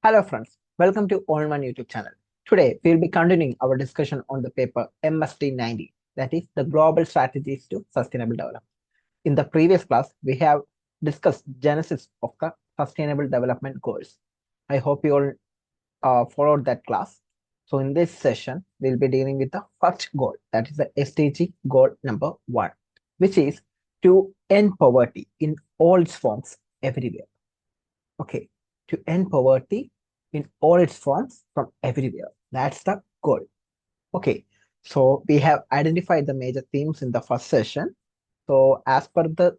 Hello friends, welcome to All One YouTube channel. Today we'll be continuing our discussion on the paper MSD90, that is the Global Strategies to Sustainable Development. In the previous class, we have discussed genesis of the Sustainable Development Goals. I hope you all followed that class. So in this session, we'll be dealing with the first goal, that is the SDG goal number 1, which is to end poverty in all its forms everywhere. Okay, to end poverty in all its forms from everywhere. That's the goal. Okay, so we have identified the major themes in the first session. So as per the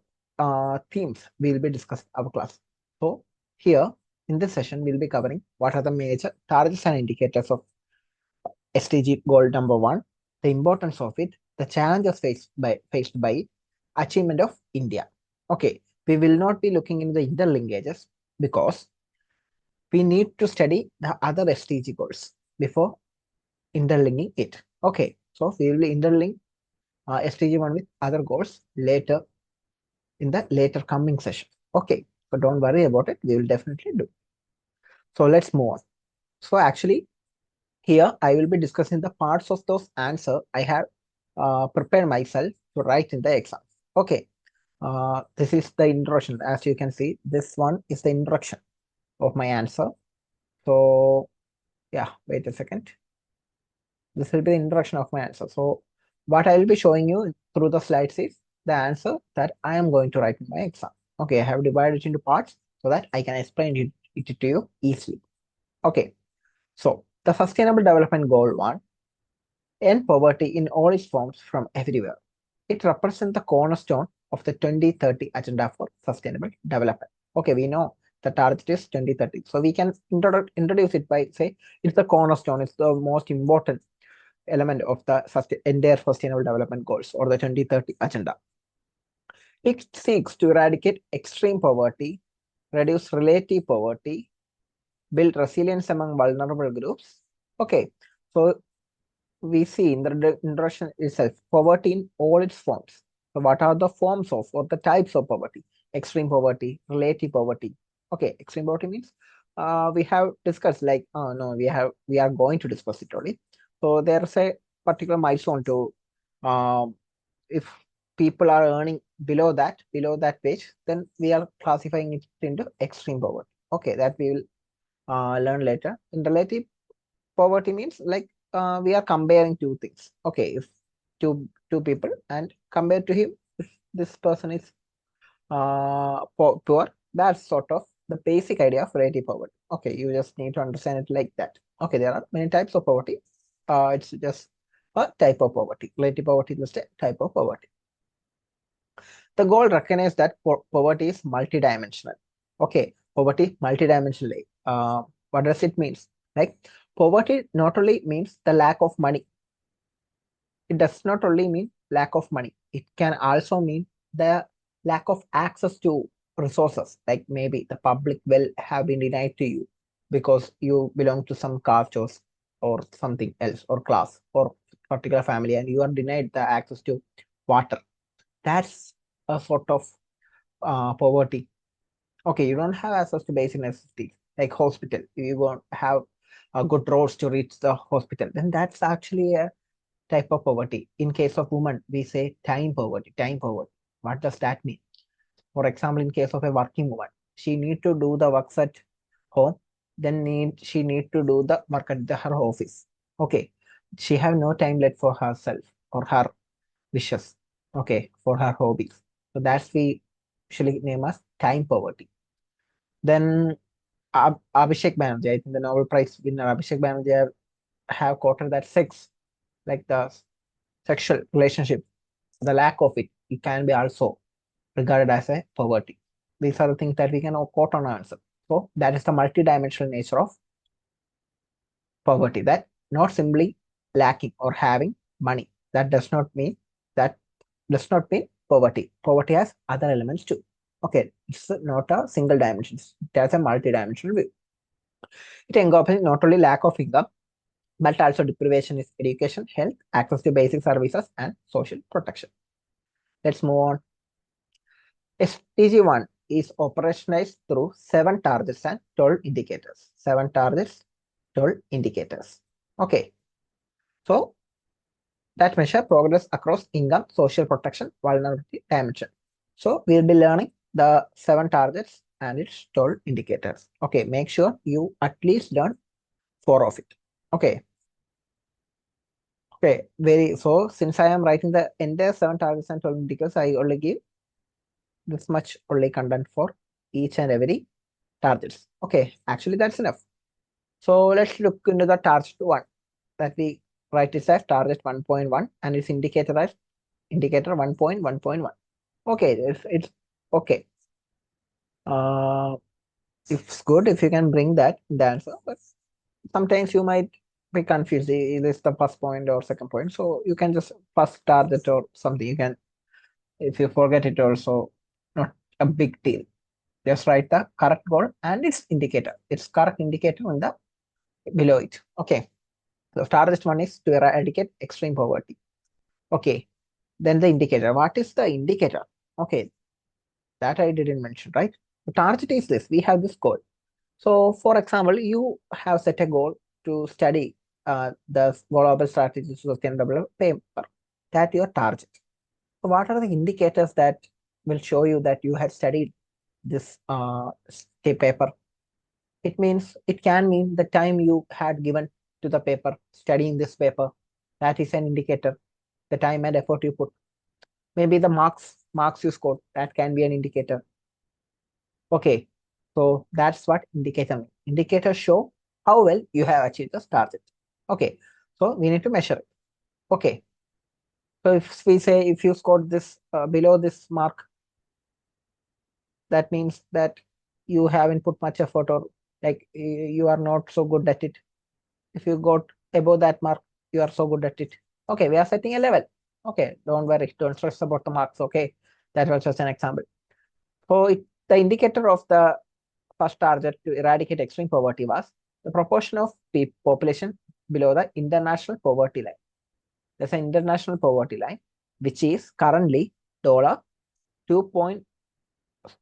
themes, we'll be discussing our class. So here in this session, we'll be covering what are the major targets and indicators of SDG goal number 1, the importance of it, the challenges faced by achievement of India. Okay, we will not be looking into the interlinkages because we need to study the other SDG goals before interlinking it. Okay, so we will interlink SDG1 with other goals later in the later coming session. Okay, so don't worry about it. We will definitely do. So let's move on. So actually, here I will be discussing the parts of those answer I have prepared myself to write in the exam. Okay, this is the introduction. As you can see, this one is the introduction of my answer. So yeah, wait a second. This will be the introduction of my answer. So what I will be showing you through the slides is the answer that I am going to write in my exam. Okay, I have divided it into parts so that I can explain it to you easily. Okay, so the Sustainable Development Goal 1, end poverty in all its forms from everywhere. It represents the cornerstone of the 2030 Agenda for Sustainable Development. Okay, we know the target is 2030. So we can introduce it by say it's the cornerstone, it's the most important element of the entire sustainable development goals or the 2030 agenda. It seeks to eradicate extreme poverty, reduce relative poverty, build resilience among vulnerable groups. Okay, so we see in the introduction itself poverty in all its forms. So what are the forms of or the types of poverty? Extreme poverty, relative poverty. Okay, extreme poverty means we have discussed like no, we are going to discuss it only. So there's a particular milestone to if people are earning below that page, then we are classifying it into extreme poverty. Okay, that we will learn later. In relative poverty means like we are comparing two things. Okay, if two people and compared to him, if this person is poor, that's sort of the basic idea of relative poverty. Okay, you just need to understand it like that. Okay, there are many types of poverty. It's just a type of poverty. Relative poverty is just a type of poverty. The goal recognizes that poverty is multidimensional. Okay, poverty multidimensional. What does it mean? Like poverty not only means the lack of money. It does not only mean lack of money. It can also mean the lack of access to resources. Like maybe the public will have been denied to you because you belong to some caste or something else or class or particular family and you are denied the access to water. That's a sort of poverty. Okay, you don't have access to basic necessities like hospital. You won't have good roads to reach the hospital. Then that's actually a type of poverty. In case of women, we say time poverty. Time poverty. What does that mean? For example, in case of a working woman, she need to do the works at home. Then she need to do the work at her office. Okay, she have no time left for herself or her wishes. Okay, for her hobbies. So that's we usually name as time poverty. Then Abhishek Banerjee, I think the Nobel Prize winner Abhishek Banerjee have quoted that sex, like the sexual relationship, the lack of it can be also regarded as a poverty. These are the things that we can quote on our answer. So that is the multidimensional nature of poverty. That not simply lacking or having money. That does not mean poverty. Poverty has other elements too. Okay, it's not a single dimension. It has a multidimensional view. It encompasses not only lack of income, but also deprivation is education, health, access to basic services, and social protection. Let's move on. SDG1 is operationalized through 7 targets and 12 indicators. 7 targets, 12 indicators. Okay. So that measure progress across income, social protection, vulnerability, dimension. So we'll be learning the 7 targets and its 12 indicators. Okay, make sure you at least learn 4 of it. Okay. Okay, so since I am writing the entire 7 targets and 12 indicators, I only give this much only content for each and every targets. Okay, actually that's enough. So let's look into the target 1 that we write this as target 1.1 and its indicator as indicator 1.1.1. Okay, it's okay. It's good if you can bring that in the answer, but sometimes you might be confused. Is this the first point or second point? So you can just first target or something. You can, if you forget it also, not a big deal. Just write the correct goal and its indicator. Its correct indicator on the below it. Okay. The target 1 is to eradicate extreme poverty. Okay. Then the indicator. What is the indicator? Okay. That I didn't mention, right? The target is this. We have this goal. So, for example, you have set a goal to study the global strategies to sustainable paper. That your target. So, what are the indicators that will show you that you had studied this paper? It means it can mean the time you had given to the paper studying this paper. That is an indicator. The time and effort you put. Maybe the marks you scored. That can be an indicator. Okay, so that's what indicator means. Indicators show how well you have achieved the target. Okay, so we need to measure it. Okay, so if we say if you scored this below this mark, that means that you haven't put much effort or like you are not so good at it. If you got above that mark, you are so good at it. Okay, we are setting a level. Okay, don't worry, don't stress about the marks. Okay, that was just an example. So the indicator of the first target to eradicate extreme poverty was the proportion of population below the international poverty line. There's an international poverty line, which is currently dollar 2.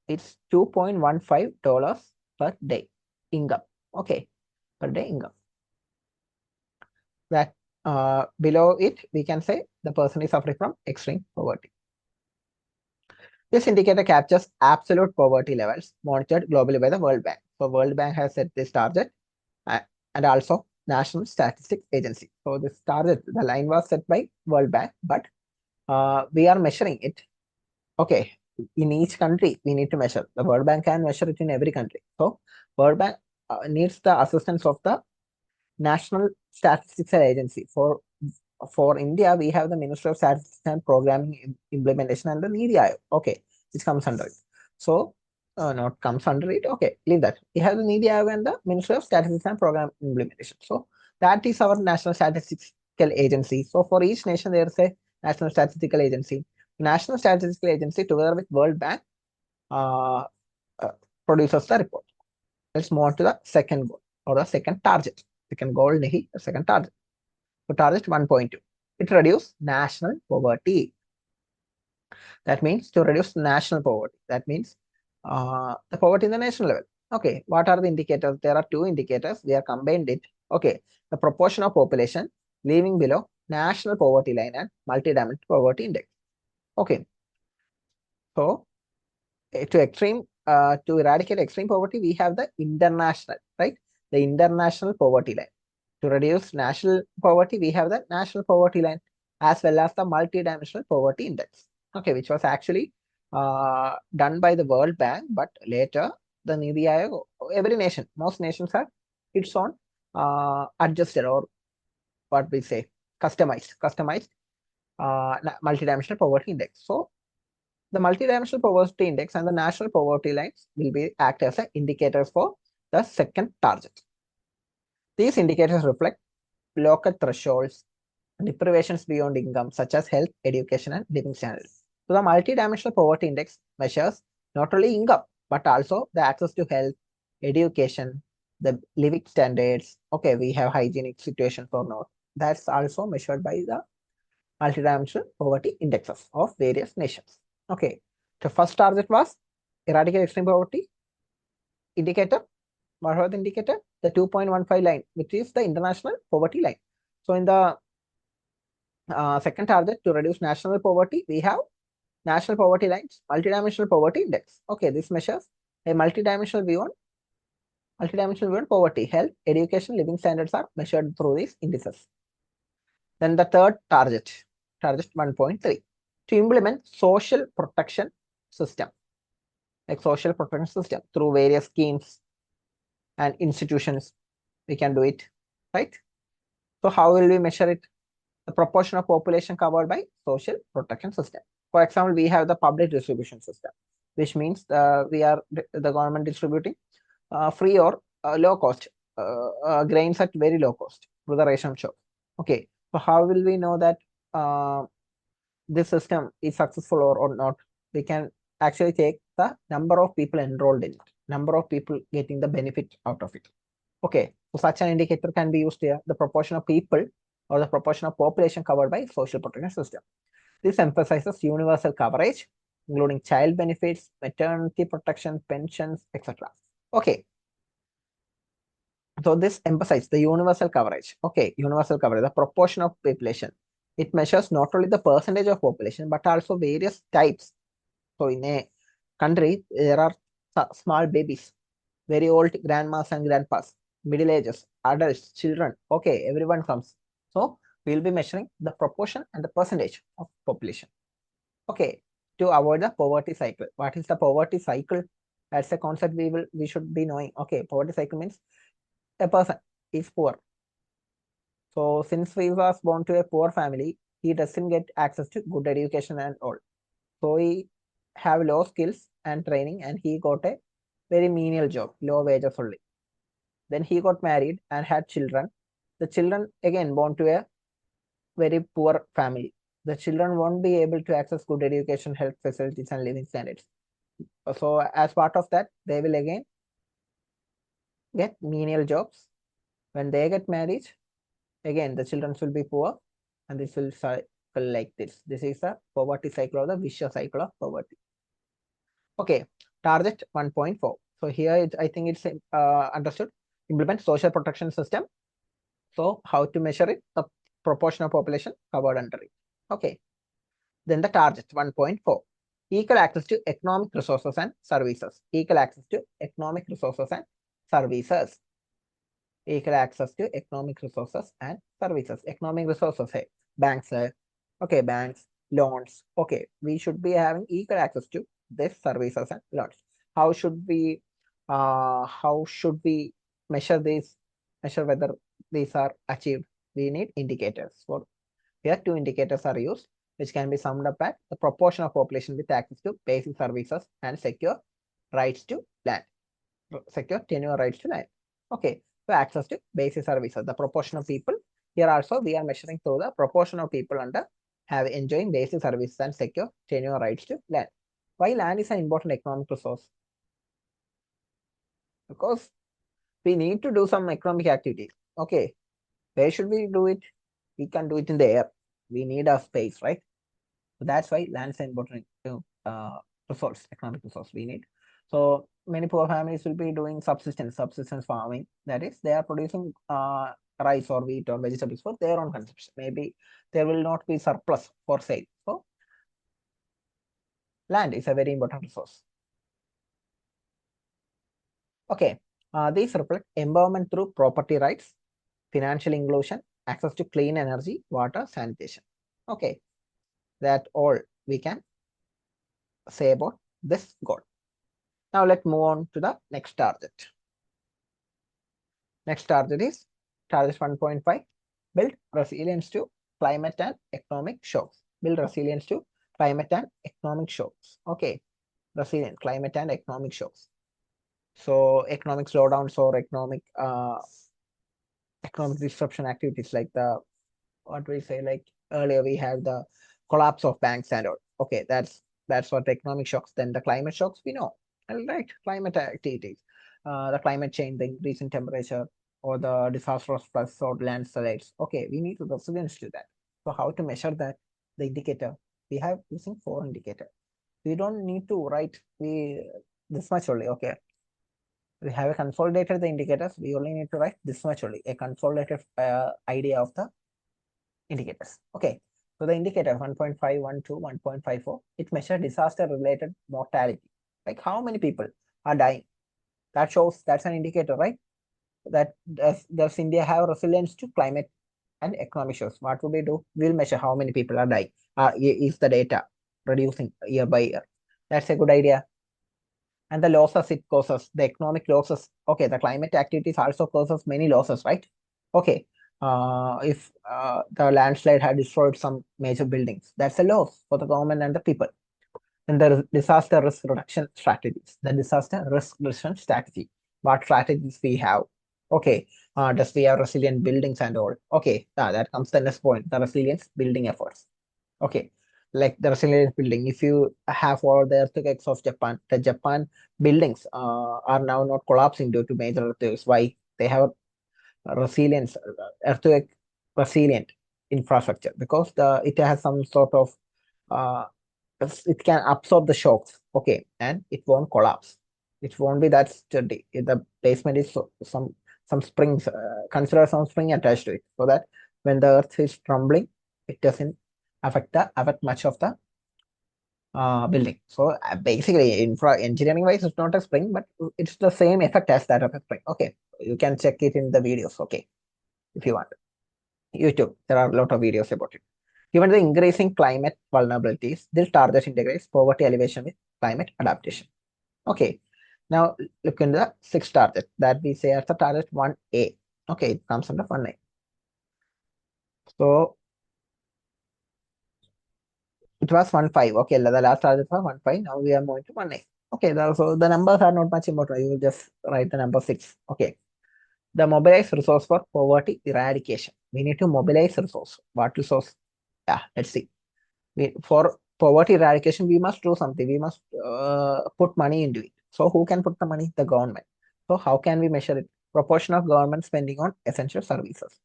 It's $2.15 per day income. Okay, per day income. That below it, we can say the person is suffering from extreme poverty. This indicator captures absolute poverty levels monitored globally by the World Bank. So World Bank has set this target and also National Statistics Agency. So this target, the line was set by World Bank, but we are measuring it. Okay, in each country, we need to measure. The World Bank can measure it in every country. So World Bank needs the assistance of the National Statistical Agency. For India, we have the Ministry of Statistics and Programming Implementation and the NITI Aayog. Okay, which comes under it. So, not comes under it. Okay, leave that. We have the NITI Aayog and the Ministry of Statistics and Program Implementation. So, that is our National Statistical Agency. So, for each nation, there is a National Statistical Agency. National Statistical Agency, together with World Bank, produces the report. Let's move on to the second goal or the second target. Second goal, nahi, the second target. So target 1.2. It reduces national poverty. That means to reduce national poverty. That means the poverty in the national level. Okay, what are the indicators? There are 2 indicators. We have combined it. Okay, the proportion of population living below national poverty line and multi-dimensional poverty index. Okay, so to eradicate extreme poverty, we have the international, right? The international poverty line. To reduce national poverty, we have the national poverty line as well as the multi-dimensional poverty index. Okay, which was actually done by the World Bank, but later the NITI Aayog, every nation, most nations have its own adjusted or what we say customized multi-dimensional poverty index. So the multi-dimensional poverty index and the national poverty lines will be act as indicators for the second target. These indicators reflect local thresholds, deprivations beyond income, such as health, education, and living standards. So the multi-dimensional poverty index measures not only income, but also the access to health, education, the living standards. Okay, we have hygienic situations or not. That's also measured by the multi-dimensional poverty indexes of various nations. Okay, the first target was eradicate extreme poverty indicator. What was the indicator? The 2.15 line, which is the international poverty line. So in the second target to reduce national poverty, we have national poverty lines, multidimensional poverty index. Okay, this measures a multidimensional view on poverty, health, education, living standards are measured through these indices. Then the third target 1.3, to implement social protection system, like social protection system through various schemes and institutions. We can do it, right? So how will we measure it? The proportion of population covered by social protection system. For example, we have the public distribution system, which means the government distributing free or low cost grains at very low cost through the ration shop. Okay, so how will we know that this system is successful or not? We can actually take the number of people enrolled in it, number of people getting the benefit out of it. Okay, so such an indicator can be used here, the proportion of people or the proportion of population covered by social protection system. This emphasizes universal coverage, including child benefits, maternity protection, pensions, etc. Okay, so this emphasizes the universal coverage. Okay, universal coverage, the proportion of population. It measures not only the percentage of population, but also various types. So in a country, there are small babies, very old grandmas and grandpas, middle ages, adults, children. Okay, everyone comes. So we will be measuring the proportion and the percentage of population. Okay, to avoid the poverty cycle. What is the poverty cycle? That's a concept we should be knowing. Okay, poverty cycle means a person is poor. So since he was born to a poor family, he doesn't get access to good education and all. So he have low skills and training, and he got a very menial job, low wages only. Then he got married and had children. The children again born to a very poor family. The children won't be able to access good education, health facilities, and living standards. So as part of that, they will again get menial jobs. When they get married, again the children will be poor, and this will cycle like this. This is the poverty cycle, or the vicious cycle of poverty. Okay, target 1.4. So here I think it's understood. Implement social protection system. So how to measure it? The proportion of population covered under it. Okay. Then the target 1.4. Equal access to economic resources and services. Equal access to economic resources and services. Equal access to economic resources and services. Economic resources, hey, banks, okay, banks, loans. Okay, we should be having equal access to these services and loans. How should we measure these? Measure whether these are achieved. We need indicators. For here, two indicators are used, which can be summed up at the proportion of population with access to basic services and secure rights to land. Secure tenure rights to land. Okay, so access to basic services, the proportion of people. Here also we are measuring through the proportion of people under have enjoying basic services and secure tenure rights to land. Why land is an important economic resource? Because we need to do some economic activity. Okay, where should we do it? We can do it in the air. We need a space, right? So that's why land is an important resource, economic resource we need. So many poor families will be doing subsistence farming. That is, they are producing rice or wheat or vegetables for their own consumption. Maybe there will not be surplus for sale. So land is a very important resource. Okay, these reflect empowerment through property rights, financial inclusion, access to clean energy, water, sanitation. Okay, that all we can say about this goal. Now let's move on to the next target. Next target is target 1.5. Build resilience to climate and economic shocks. Build resilience to climate and economic shocks. Okay, resilient climate and economic shocks. So economic slowdowns or economic disruption activities, like the what we say, like earlier we have the collapse of banks and all. Okay, that's what the economic shocks. Then the climate shocks we know, right? Climate activities, the climate change, the increase in temperature, or the disastrous floods or landslides. Okay, we need to resilience to that. So how to measure that? The indicator we have using 4 indicators. We don't need to write. this much only. Okay, we have a consolidated the indicators. We only need to write this much only, a consolidated idea of the indicators. Okay, so the indicator 1.512, 1.54, it measures disaster related mortality, like how many people are dying. That shows, that's an indicator, right? That does India have resilience to climate and economic shocks? What would we do? We'll measure how many people are dying. Is the data reducing year by year? That's a good idea. And the losses it causes, the economic losses. Okay, the climate activities also causes many losses, right? Okay, if the landslide had destroyed some major buildings, that's a loss for the government and the people. And the disaster risk reduction strategies, the disaster risk reduction strategy, what strategies we have. Okay, does we have resilient buildings and all? Okay, that comes the next point, the resilience building efforts. Okay, like the resilient building, if you have all the earthquakes of Japan, the Japan buildings are now not collapsing due to major earthquakes. Why? They have resilience, earthquake resilient infrastructure, because it has some sort of uh, it can absorb the shocks. Okay, and it won't collapse. It won't be that sturdy. If the basement is some springs, consider some spring attached to it, so that when the earth is crumbling, it doesn't affect much of the building. So basically, infra engineering wise, it's not a spring, but it's the same effect as that of a spring. Okay, you can check it in the videos. Okay, if you want. YouTube, there are a lot of videos about it. Given the increasing climate vulnerabilities, this target integrates poverty elevation with climate adaptation. Okay, now look in the sixth target that we say as the target 1A. Okay, it comes under 1A. So it was 1.5. Okay, the last target was 1.5. Now we are moving to 1A. Okay, so the numbers are not much important. You will just write the number 6. Okay, the mobilized resource for poverty eradication. We need to mobilize resource. What resource? Yeah, let's see. For poverty eradication, we must do something. We must put money into it. So who can put the money? The government. So how can we measure it? Proportion of government spending on essential services.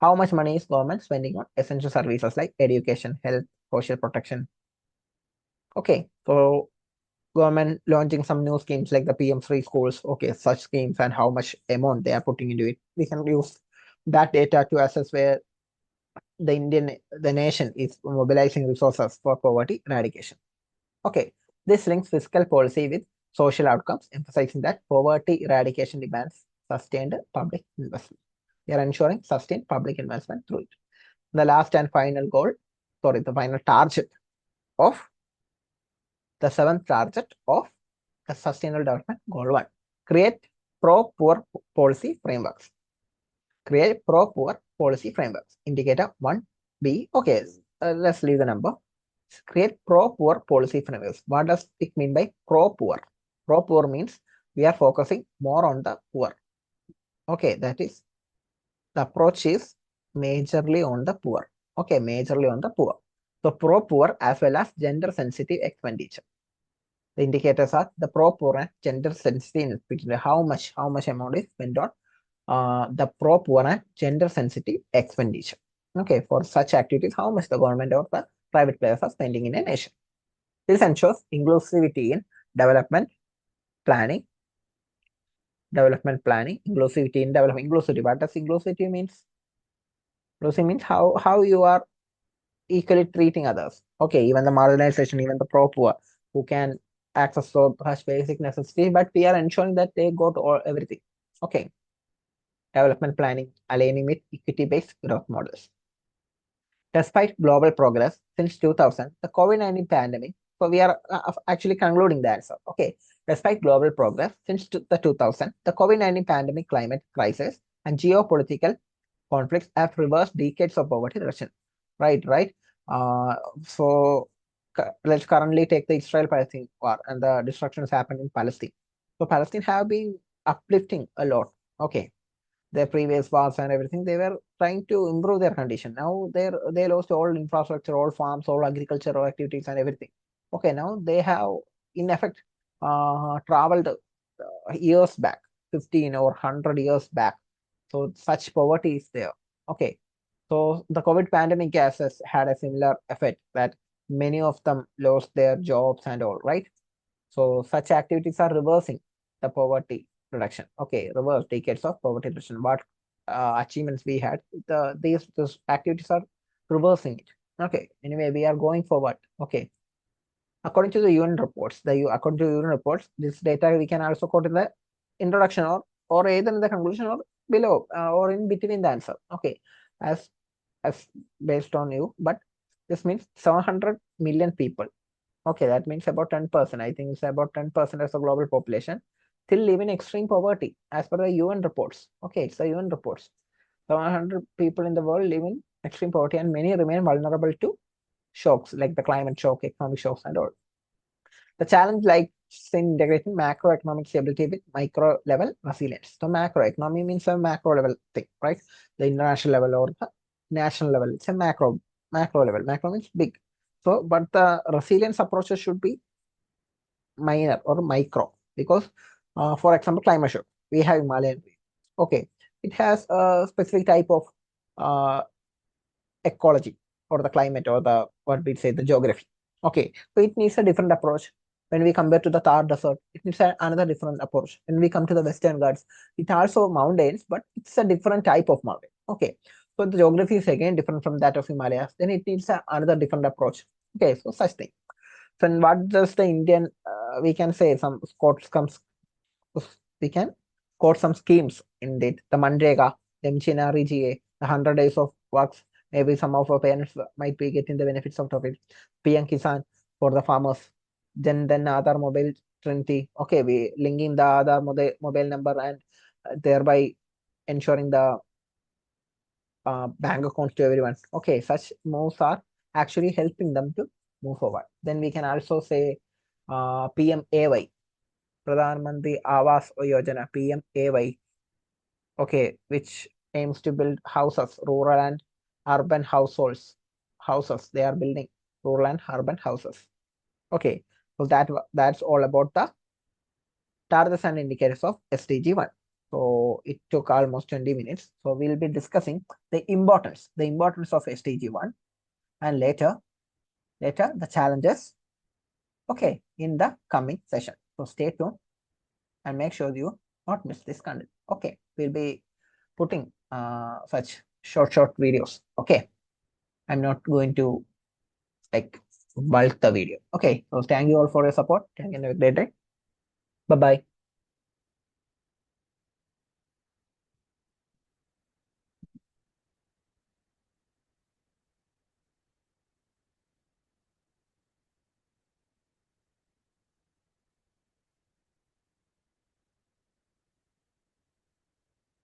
How much money is government spending on essential services like education, health, social protection? Okay, so government launching some new schemes like the PM free schools. Okay, such schemes and how much amount they are putting into it. We can use that data to assess where the nation is mobilizing resources for poverty eradication. Okay, this links fiscal policy with social outcomes, emphasizing that poverty eradication demands sustained public investment. We are ensuring sustained public investment through it. The last and final goal, sorry, the final target of the seventh target of the Sustainable Development Goal 1. Create pro-poor policy frameworks. Create pro-poor policy frameworks. Indicator 1B. Okay, let's leave the number. Create pro-poor policy frameworks. What does it mean by pro-poor? Pro-poor means we are focusing more on the poor. Okay, that is, the approach is majorly on the poor. Okay, majorly on the poor. So pro-poor as well as gender-sensitive expenditure. The indicators are the pro-poor and gender-sensitive expenditure. How much amount is spent on the pro-poor and gender-sensitive expenditure. Okay, for such activities, how much the government or the private players are spending in a nation. This ensures inclusivity in development planning. Inclusivity in development. Inclusivity. What does inclusivity means? Inclusivity means how you are equally treating others. Okay, even the marginalization, even the pro-poor, who can access so such basic necessities, but we are ensuring that they go to all everything. Okay, development planning, aligning with equity-based growth models. Despite global progress since 2000, the COVID-19 pandemic, so we are actually concluding the answer. Okay, despite global progress since the 2000, the COVID-19 pandemic, climate crisis, and geopolitical conflicts have reversed decades of poverty reduction. Right. So let's currently take the Israel-Palestine war and the destructions happened in Palestine. So Palestine have been uplifting a lot. Okay, their previous wars and everything, they were trying to improve their condition. Now they lost all infrastructure, all farms, all agricultural activities and everything. Okay, now they have in effect traveled years back, 15 or 100 years back. So such poverty is there. Okay, so the COVID pandemic has had a similar effect that many of them lost their jobs and all, right? So such activities are reversing the poverty reduction. Okay, reverse decades of poverty reduction. What achievements we had, these activities are reversing it. Okay, anyway, we are going forward. Okay, according to the UN reports, according to UN reports, this data we can also quote in the introduction, or either in the conclusion or below, or in between the answer. Okay, as as based on you, but this means 700 million people. Okay, that means about 10%. I think it's about 10% of the global population still live in extreme poverty as per the UN reports. Okay, it's the UN reports. 700 people in the world live in extreme poverty, and many remain vulnerable to shocks like the climate shock, economic shocks, and all. The challenge lies in integrating macroeconomic stability with micro level resilience. So macroeconomy means a macro level thing, right? The international level or the national level. It's a macro level. Macro means big. So, but the resilience approaches should be minor or micro, because, for example, climate shock. We have Himalayan. Okay, it has a specific type of uh, ecology, or the climate, or the what we say the geography. Okay, so it needs a different approach. When we compare to the Thar Desert, it needs another different approach. When we come to the Western Ghats, it also mountains, but it's a different type of mountain. Okay, so the geography is again different from that of Himalayas. Then it needs another different approach. Okay, so such thing. So what does the Indian, we can say some quotes comes, we can quote some schemes in it. The Manrega, the Mchinari GA, the 100 days of works. Maybe some of our parents might be getting the benefits out of it. PM Kisan for the farmers. Then Aadhaar mobile Trinity. Okay, we linking the Aadhaar mobile number, and thereby ensuring the bank accounts to everyone. Okay, such moves are actually helping them to move forward. Then we can also say PMAY, Pradhan Mantri Awas Yojana, PMAY. Okay, which aims to build houses, rural and urban households. Houses they are building, rural and urban houses. Okay, so that's all about the targets and indicators of SDG1. So it took almost 20 minutes. So we'll be discussing the importance of SDG1, and later the challenges. Okay, in the coming session. So stay tuned and make sure you not miss this content. Okay, we'll be putting such short videos. Okay, I'm not going to like bulk the video. Okay, so thank you all for your support. Thank you and have a great day. Bye bye.